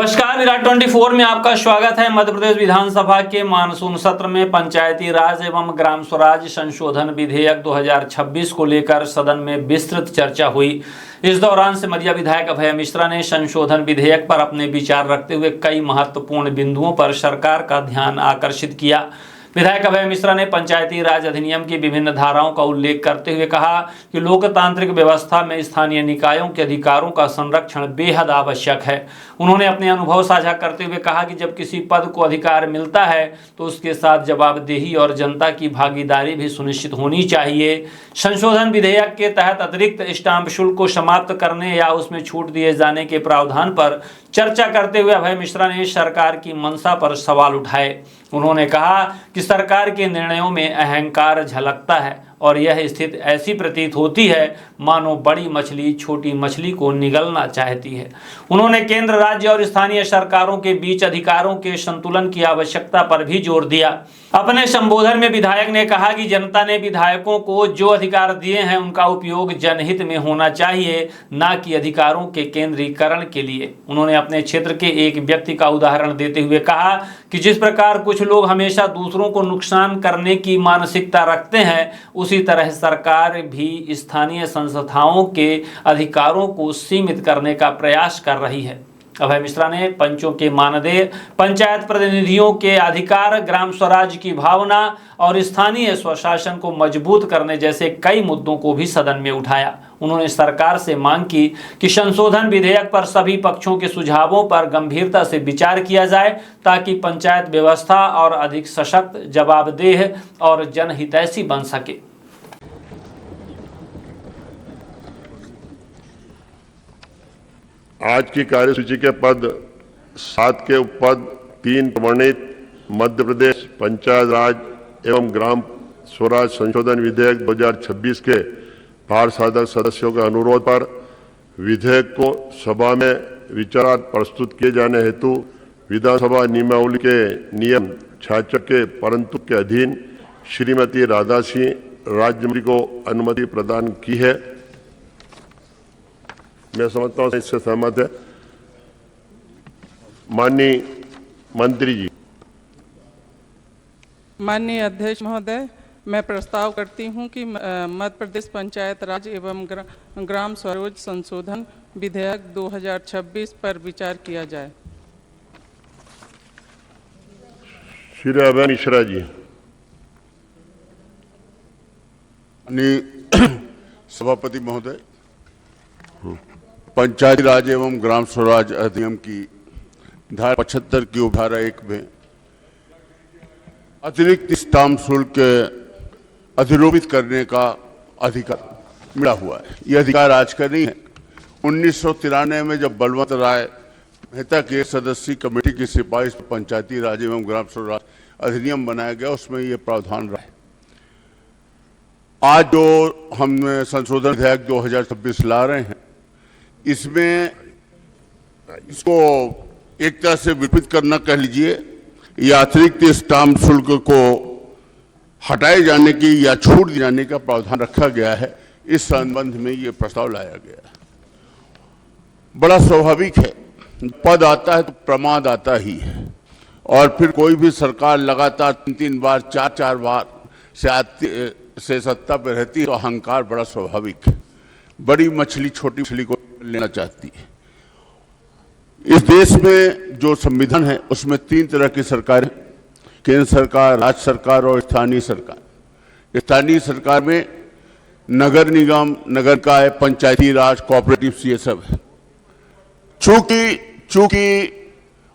नमस्कार, विराट 24 में आपका स्वागत है। मध्य प्रदेश विधानसभा के मानसून सत्र में पंचायती राज एवं ग्राम स्वराज संशोधन विधेयक 2026 को लेकर सदन में विस्तृत चर्चा हुई। इस दौरान सिमरिया विधायक अभय मिश्रा ने संशोधन विधेयक पर अपने विचार रखते हुए कई महत्वपूर्ण बिंदुओं पर सरकार का ध्यान आकर्षित किया। विधायक अभय मिश्रा ने पंचायती राज अधिनियम की विभिन्न धाराओं का उल्लेख करते हुए कहा कि लोकतांत्रिक व्यवस्था में स्थानीय निकायों के अधिकारों का संरक्षण बेहद आवश्यक है। उन्होंने अपने अनुभव साझा करते हुए कहा कि जब किसी पद को अधिकार मिलता है तो उसके साथ जवाबदेही और जनता की भागीदारी भी सुनिश्चित होनी चाहिए। संशोधन विधेयक के तहत अतिरिक्त स्टाम्प शुल्क को समाप्त करने या उसमें छूट दिए जाने के प्रावधान पर चर्चा करते हुए अभय मिश्रा ने सरकार की मंशा पर सवाल उठाए। उन्होंने कहा कि सरकार के निर्णयों में अहंकार झलकता है और यह स्थिति ऐसी प्रतीत होती है मानो बड़ी मछली छोटी मछली को निगलना चाहती है। उन्होंने केंद्र, राज्य और स्थानीय सरकारों के बीच अधिकारों के संतुलन की आवश्यकता पर भी जोर दिया। अपने संबोधन में विधायक ने कहा कि जनता ने विधायकों को जो अधिकार दिए हैं उनका उपयोग जनहित में होना चाहिए, न कि अधिकारों के केंद्रीकरण के लिए। उन्होंने अपने क्षेत्र के एक व्यक्ति का उदाहरण देते हुए कहा कि जिस प्रकार कुछ लोग हमेशा दूसरों को नुकसान करने की मानसिकता रखते हैं, उसी तरह सरकार भी स्थानीय संस्थाओं के अधिकारों को सीमित करने का प्रयास कर रही है। अभय मिश्रा ने पंचों के मानदेय, पंचायत प्रतिनिधियों के अधिकार, ग्राम स्वराज की भावना और स्थानीय स्वशासन को मजबूत करने जैसे कई मुद्दों को भी सदन में उठाया। उन्होंने सरकार से मांग की कि संशोधन विधेयक पर सभी पक्षों के सुझावों पर गंभीरता से विचार किया जाए ताकि पंचायत व्यवस्था और अधिक सशक्त, जवाबदेह और जनहितैषी बन सके। आज की कार्यसूची के पद 7 के उपपद 3 प्रमाणित मध्य प्रदेश पंचायत राज एवं ग्राम स्वराज संशोधन विधेयक 2026 के पार्षद सदस्यों के अनुरोध पर विधेयक को सभा में विचारार्थ प्रस्तुत किए जाने हेतु विधानसभा नियमावली के नियम 66 के परंतु के अधीन श्रीमती राधा सिंह राज्यमंत्री को अनुमति प्रदान की है। मैं समझता हूं इससे सहमत है। माननीय मंत्री जी। माननीय अध्यक्ष महोदय, मैं प्रस्ताव करती हूं कि मध्य प्रदेश पंचायत राज एवं ग्राम स्वराज संशोधन विधेयक 2026 पर विचार किया जाए। श्री अभय मिश्रा जी। सभापति महोदय, पंचायती राज एवं ग्राम स्वराज अधिनियम की धारा 75 की उपधारा 1 में अतिरिक्त स्टाम्प शुल्क अधिरोपित करने का अधिकार मिला हुआ है। यह अधिकार आज का नहीं है। 1993 में जब बलवंत राय मेहता की सदस्यीय कमेटी की सिफारिश पर पंचायती राज एवं ग्राम स्वराज अधिनियम बनाया गया, उसमें यह प्रावधान रहा है। आज जो हम संशोधन विधेयक 2026 ला रहे हैं, इसमें इसको एक तरह से विपरीत करना कह लीजिए, या अतिरिक्त स्टाम्प शुल्क को हटाए जाने की या छूट दिए जाने का प्रावधान रखा गया है। इस संबंध में ये प्रस्ताव लाया गया है। बड़ा स्वाभाविक है, पद आता है तो प्रमाद आता ही है, और फिर कोई भी सरकार लगातार 3 बार 4 बार से सत्ता पर रहती है तो अहंकार बड़ा स्वाभाविक है। बड़ी मछली छोटी मछली को लेना चाहती है। इस देश में जो संविधान है उसमें 3 तरह की सरकार है, केंद्र सरकार, राज्य सरकार और स्थानीय सरकार। स्थानीय सरकार में नगर निगम, नगर निकाय, पंचायती राज, कोऑपरेटिव, ये सब है। चूंकि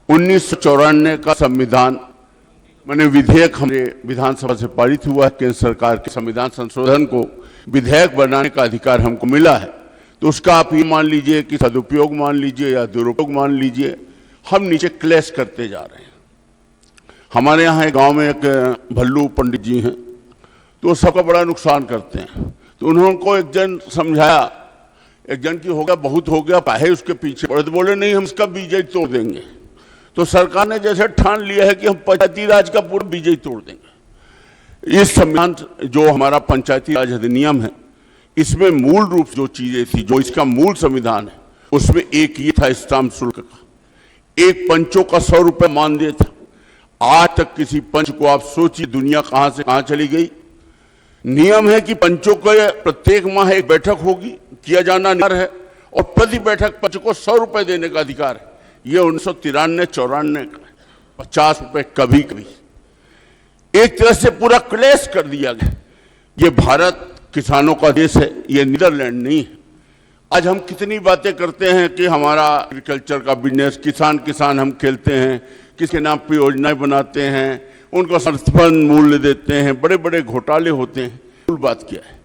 1994 का संविधान मैंने विधेयक हमारे विधानसभा से पारित हुआ है, केंद्र सरकार के संविधान संशोधन को विधेयक बनाने का अधिकार हमको मिला है, तो उसका आप ये मान लीजिए कि सदुपयोग मान लीजिए या दुरुपयोग मान लीजिए, हम नीचे क्लेश करते जा रहे हैं। हमारे यहाँ एक गांव में एक भल्लू पंडित जी हैं, तो सबका बड़ा नुकसान करते हैं। तो उन्होंने एक जन समझाया, एक जन की हो गया बहुत हो गया, काहे उसके पीछे पड़े, तो बोले नहीं हम इसका बीजे तोड़ देंगे। तो सरकार ने जैसे ठान लिया है कि हम पंचायती राज का पूरा बीजे तोड़ देंगे। इस संविधान जो हमारा पंचायती राज अधिनियम है, इसमें मूल रूप जो चीजें थी, जो इसका मूल संविधान है, उसमें एक ये था स्टाम्प शुल्क का, एक पंचों का 100 रुपए मानदेय था। आज तक किसी पंच को आप सोचिए दुनिया कहां से कहां चली गई। नियम है कि पंचों के प्रत्येक माह एक बैठक होगी, किया जाना अनिवार्य है, और प्रति बैठक पंच को 100 रुपए देने का अधिकार है। यह 1993-94 का 50 रुपए कभी कभी। एक तरह से पूरा क्लेश कर दिया गया। ये भारत किसानों का देश है, ये नीदरलैंड नहीं है। आज हम कितनी बातें करते हैं कि हमारा एग्रीकल्चर का बिजनेस, किसान किसान हम खेलते हैं, किसके नाम पे योजनाएं बनाते हैं, उनको समर्थन मूल्य देते हैं, बड़े बड़े घोटाले होते हैं। मूल बात क्या है?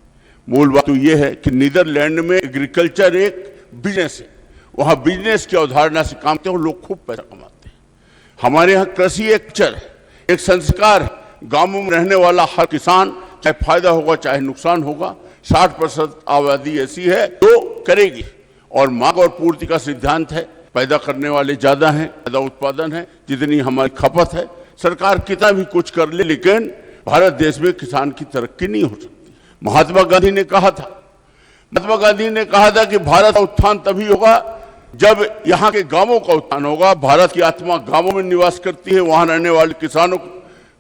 मूल बात तो ये है कि नीदरलैंड में एग्रीकल्चर एक बिजनेस है। वहाँ बिजनेस की अवधारणा से काम करते हैं और लोग खूब पैसा कमाते हैं। हमारे यहाँ कृषि एक कल्चर है, एक संस्कार है। गाँवों में रहने वाला हर किसान, चाहे फायदा होगा चाहे नुकसान होगा, 60% आबादी ऐसी है जो करेगी। और मांग और पूर्ति का सिद्धांत है, पैदा करने वाले ज्यादा हैं, ज्यादा उत्पादन है, जितनी हमारी खपत है। सरकार कितना भी कुछ कर ले, लेकिन भारत देश में किसान की तरक्की नहीं हो सकती। महात्मा गांधी ने कहा था कि भारत का उत्थान तभी होगा जब यहाँ के गांवों का उत्थान होगा। भारत की आत्मा गांवों में निवास करती है, वहां रहने वाले किसानों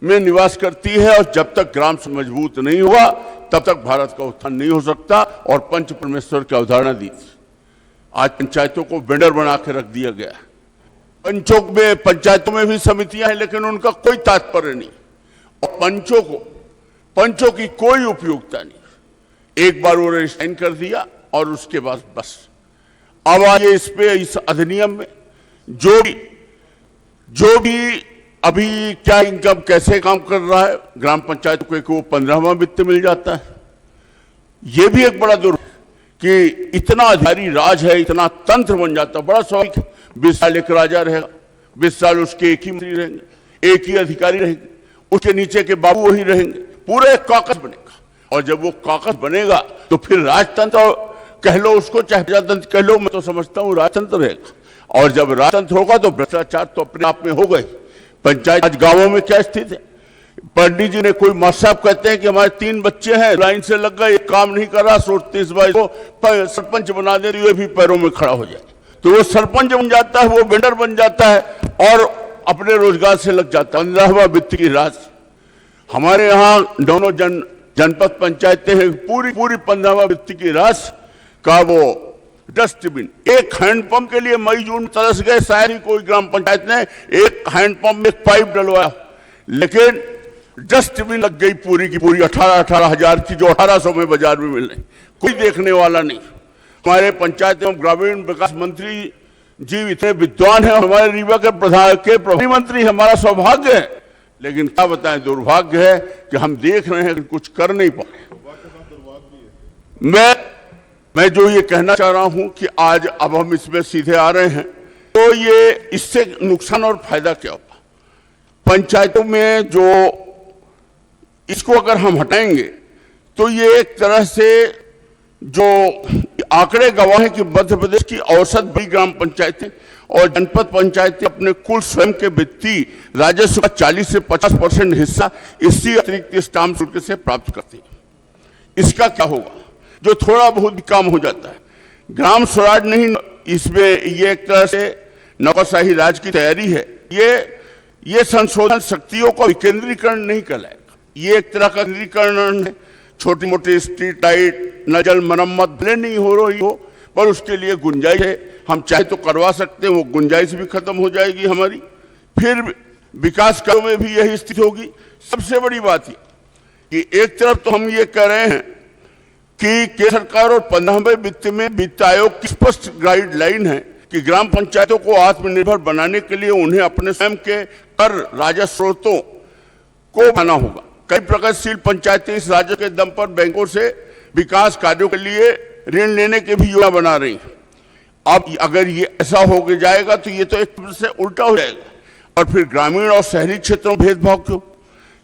में निवास करती है, और जब तक ग्राम से मजबूत नहीं हुआ तब तक भारत का उत्थान नहीं हो सकता। और पंच परमेश्वर की अवधारणा दी थी। आज पंचायतों को वेंडर बना के रख दिया गया। पंचायतों में भी समितियां हैं, लेकिन उनका कोई तात्पर्य नहीं, और पंचों की कोई उपयोगिता नहीं। एक बार वो रिजाइन कर दिया और उसके बाद बस। अब आइए इस अधिनियम में जो भी अभी क्या इनकम कैसे काम कर रहा है, ग्राम पंचायत को 15वां वित्त मिल जाता है। यह भी एक बड़ा दुर्भाग्य कि इतना अधिकारी राज है, इतना तंत्र बन जाता है। बड़ा स्वाभाविक है, 20 साल एक राजा रहेगा, 20 साल उसके एक ही मंत्री रहेंगे, एक ही अधिकारी रहेंगे, उसके नीचे के बाबू वही रहेंगे, पूरा एक कॉकस बनेगा। और जब वो कॉकस बनेगा तो फिर राजतंत्र कह लो उसको, चाहे प्रजातंत्र कह लो, मैं तो समझता हूँ राजतंत्र रहेगा। और जब राजतंत्र होगा तो भ्रष्टाचार तो अपने आप में होगा ही। पंचायत आज गांवों में क्या स्थिति है? पंडित जी ने कोई मास्टर साहब कहते हैं कि हमारे 3 बच्चे हैं, लाइन से लग गए, एक काम नहीं कर रहा, सोचते इस बार को सरपंच बना दे, ये भी पैरों में खड़ा हो जाए। तो वो सरपंच बन जाता है, वो वेंडर बन जाता है और अपने रोजगार से लग जाता है। 15वां वित्त की राशि हमारे यहाँ दोनों जनपद पंचायतें हैं, पूरी 15वां वित्त की राशि का वो डस्टबिन, एक हैंडपंप के लिए मई जून तरस गए, शायद ही कोई ग्राम पंचायत ने एक हैंडपंप में एक पाइप डलवाया, लेकिन डस्टबिन लग गई पूरी की पूरी 18 हजार की, जो 1800 में बाजार में मिल रही, कोई देखने वाला नहीं। हमारे पंचायत एवं ग्रामीण विकास मंत्री जी इतने विद्वान हैं, हमारे रीवा के प्रभारी मंत्री, हमारा सौभाग्य है, लेकिन क्या बताएं दुर्भाग्य है कि हम देख रहे हैं कुछ कर नहीं पा रहे। मैं जो ये कहना चाह रहा हूं कि आज अब हम इसमें सीधे आ रहे हैं, तो ये इससे नुकसान और फायदा क्या होगा पंचायतों में? जो इसको अगर हम हटाएंगे तो ये एक तरह से जो आंकड़े गवाह हैं कि मध्य प्रदेश की औसत बड़ी ग्राम पंचायतें और जनपद पंचायतें अपने कुल स्वयं के वित्तीय राजस्व का 40 से 50% हिस्सा इसी अतिरिक्त स्टाम्प शुल्क से प्राप्त करती है। इसका क्या होगा? जो थोड़ा बहुत भी काम हो जाता है, ग्राम स्वराज नहीं, इसमें ये एक तरह से नौकरशाही राज की तैयारी है। ये संशोधन शक्तियों का विकेंद्रीकरण नहीं कहलाएगा, ये एक तरह का केंद्रीकरण है। छोटी मोटी स्ट्रीट लाइट, नजल मरम्मत भले नहीं हो रही हो, पर उसके लिए गुंजाइश है, हम चाहे तो करवा सकते हैं, वो गुंजाइश भी खत्म हो जाएगी हमारी। फिर विकास कार्यों में भी यही स्थिति होगी। सबसे बड़ी बात ये कि एक तरफ तो हम ये कह रहे हैं कि केंद्र सरकार और 15वें वित्त में वित्त आयोग की स्पष्ट गाइडलाइन है कि ग्राम पंचायतों को आत्मनिर्भर बनाने के लिए उन्हें अपने स्वयं के कर राजस्व स्रोतों को बनाना होगा। कई प्रगतिशील पंचायतें इस राजस्व के दम पर बैंकों से विकास कार्यों के लिए ऋण लेने की भी योजना बना रही हैं। अब अगर ये ऐसा हो जाएगा तो ये तो एक तरह से उल्टा हो जाएगा। और फिर ग्रामीण और शहरी क्षेत्रों में भेदभाव क्यों?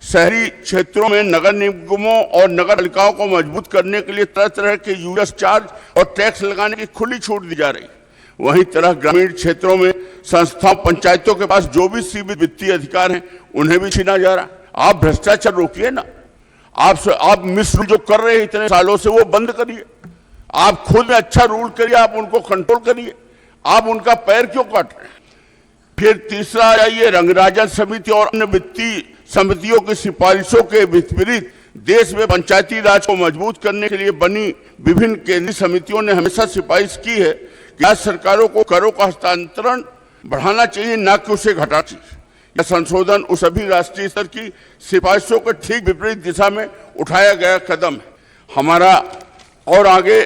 शहरी क्षेत्रों में नगर निगमों और नगर पालिकाओं को मजबूत करने के लिए तरह तरह के यूजर्स चार्ज और टैक्स लगाने की खुली छूट दी जा रही है। वहीं तरह ग्रामीण क्षेत्रों में संस्थाओं पंचायतों के पास जो भी सीमित वित्तीय अधिकार हैं उन्हें भी छीना जा रहा है। आप भ्रष्टाचार रोकिए ना, आप मिस रूल जो कर रहे हैं इतने सालों से वो बंद करिए। आप खुद में अच्छा रूल करिए, आप उनको कंट्रोल करिए। आप उनका पैर क्यों काट रहे हैं? फिर तीसरा ये रंगराजन समिति और अन्य वित्तीय समितियों की सिफारिशों के विपरीत देश में पंचायती राज को मजबूत करने के लिए बनी विभिन्न केंद्रीय समितियों ने हमेशा सिफारिश की है कि राज्य सरकारों को करों का हस्तांतरण बढ़ाना चाहिए, न कि उसे घटाना चाहिए। यह संशोधन उस सभी राष्ट्रीय स्तर की सिफारिशों के ठीक विपरीत दिशा में उठाया गया कदम है। हमारा और आगे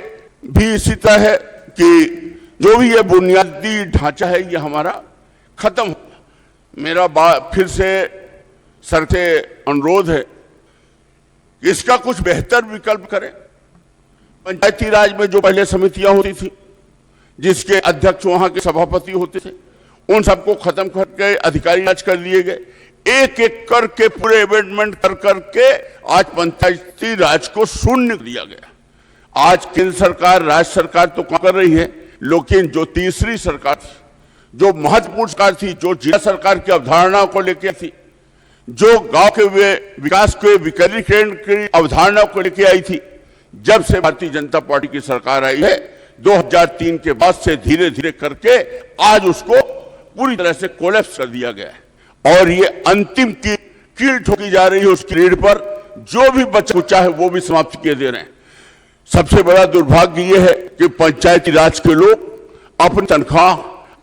भी इसी तरह है कि जो भी ये बुनियादी ढांचा है ये हमारा खत्म हो। मेरा फिर से सर से अनुरोध है कि इसका कुछ बेहतर विकल्प करें। पंचायती राज में जो पहले समितियां होती थी जिसके अध्यक्ष वहां के सभापति होते थे, उन सबको खत्म करके अधिकारी राज कर दिए गए। एक एक करके पूरे अमेंडमेंट कर करके आज पंचायती राज को शून्य दिया गया। आज केंद्र सरकार, राज्य सरकार तो काम कर रही है, लेकिन जो तीसरी सरकार थी, जो महत्वपूर्ण सरकार थी, जो जिला सरकार की अवधारणाओं को लेकर थी, जो गांव के विकास के विकेंद्रीकरण की अवधारणा को लेकर आई थी, जब से भारतीय जनता पार्टी की सरकार आई है 2003 के बाद से धीरे धीरे करके आज उसको पूरी तरह से कोलैप्स कर दिया गया है और ये अंतिम कील ठोकी जा रही है उसकी रीढ़ पर। जो भी बचा कुचा है वो भी समाप्त किए दे रहे हैं। सबसे बड़ा दुर्भाग्य ये है कि पंचायती राज के लोग अपनी तनख्वाह,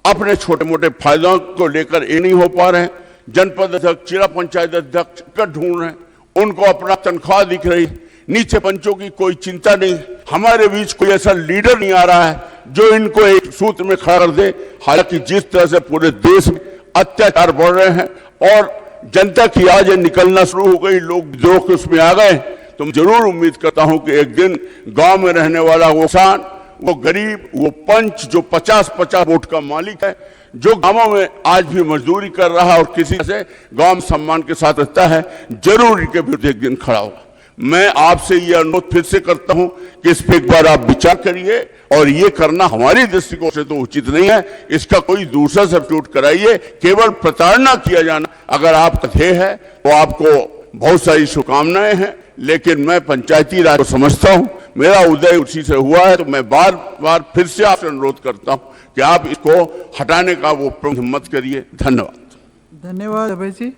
अपने छोटे मोटे फायदों को लेकर ये नहीं हो पा रहे हैं। जनपद अध्यक्ष, जिला पंचायत अध्यक्ष टिकट ढूंढ रहे हैं, उनको अपना तनख्वाह दिख रही, नीचे पंचों की कोई चिंता नहीं। हमारे बीच कोई ऐसा लीडर नहीं आ रहा है जो इनको एक सूत्र में खड़ा कर दे। हालांकि जिस तरह से पूरे देश में अत्याचार बढ़ रहे हैं और जनता की आवाजें निकलना शुरू हो गई, लोग विद्रोह के उसमें आ गए, तो मैं जरूर उम्मीद करता हूं कि एक दिन गांव में रहने वाला वो किसान, वो गरीब, वो पंच जो 50-50 वोट का मालिक है, जो गांवों में आज भी मजदूरी कर रहा है और किसी से गांव में सम्मान के साथ रहता है, जरूर इनके विरुद्ध एक दिन खड़ा होगा। मैं आपसे ये अनुरोध फिर से करता हूं कि इस पर एक बार आप विचार करिए और ये करना हमारी दृष्टिकोण से तो उचित नहीं है। इसका कोई दूसरा सब्स्टिट्यूट कराइए। केवल प्रताड़ना किया जाना अगर आपका ध्येय है तो आपको बहुत सारी शुभकामनाएं हैं, लेकिन मैं पंचायती राज को समझता हूं, मेरा उदय उसी से हुआ है, तो मैं बार बार फिर से आपसे अनुरोध करता हूं कि आप इसको हटाने का वो हिम्मत करिए। धन्यवाद। धन्यवाद अभय जी।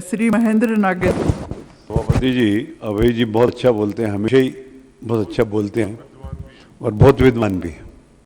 श्री महेंद्र नागेंद्र। सभापति जी, अभय जी बहुत अच्छा बोलते हैं, हमेशा ही बहुत अच्छा बोलते हैं और बहुत विद्वान भी हैं।